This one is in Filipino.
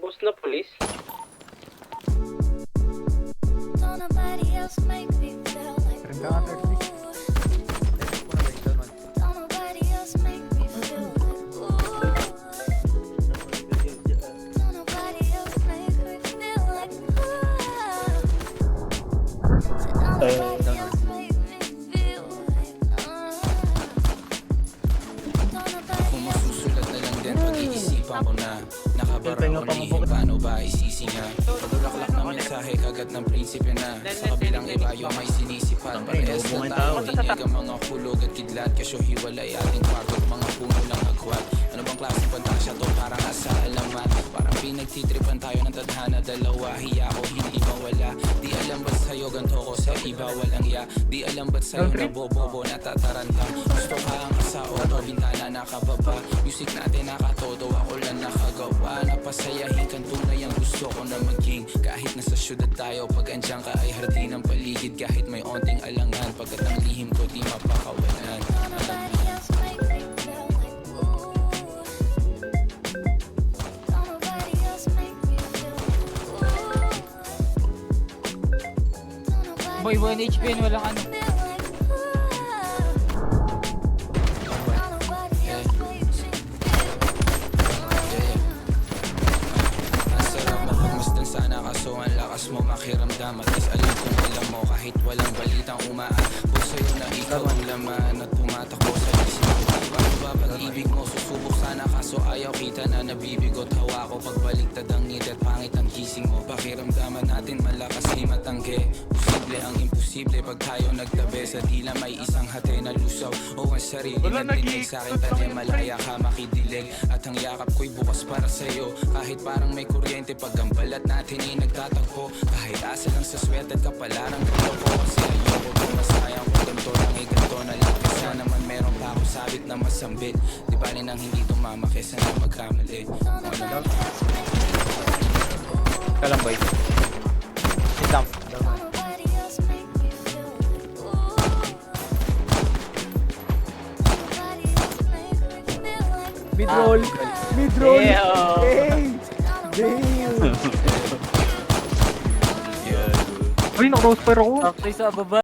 boss na polis. Kung masusulat na lang din pag-iisipan ko na nakabara ko nihin paano ba isisinga. Pagulaklak na mensahe kagat ng prinsipe na sa kabilang ibayo may sinisipan. Parehas na tao, inig ang mga hulog at kidlat. Kasyo hiwalay ating kwarto at mga puno ng agwat. Ano bang klaseng pantasya to? Parang asa alamat. Parang pinagtitripan tayo ng tadhana. Dalawa, hiya ko hindi mawala. Di alam ba't sa'yo ganto ko sa iba walang ya. Di alam ba't sa'yo nabobobo natataranta. Gusto ka ang kasao to, bintana nakababa. Music natin nakatodo, ako lang nakagawa. Napasayahin kang tunay ang gusto ko na maging. Kahit nasa syudad tayo, pag andyan ka ay hardin ang paligid. Kahit may onting alangan, pagkat ang lihim ko di mapakawalan. Boy, 1 HP yun, walang ano. Sana kaso ang lakas mo makiramdam. At least alam kong alam mo kahit walang balitang umaabot sa'yo na ikaw ang laman at tumatakbo sa isip ko. Paano ba pag-ibig mo? Susubok sana kaso ayaw kita na nabibigot. Hawa ko pagbaliktad ang ngid at pangit ang gising mo. Pakiramdaman natin malakas di matangke. Posible ang imposible pag tayo nagtabi. Sa dila may isang hati na lusaw o ang sarili nagdinig sa'kin tanim. Malaya ka makidilig at ang yakap ko'y bukas para sa'yo. Kahit parang may kuryente pag ang balat natin ay nagtatagpo. Kahit asa lang sa swerte at kapalarang ganto ko. Kasi ayoko kung masayang kung ganto lang ay ganto na lang. Kesa naman meron pa ako sabit na masambit. Di bali nang hindi tumama kesa na magkamali. Kalam boy. Sit down. Mid-roll. Mid-roll. Hey! Damn! Uy, naka-crossfire ako. Actually sa baba.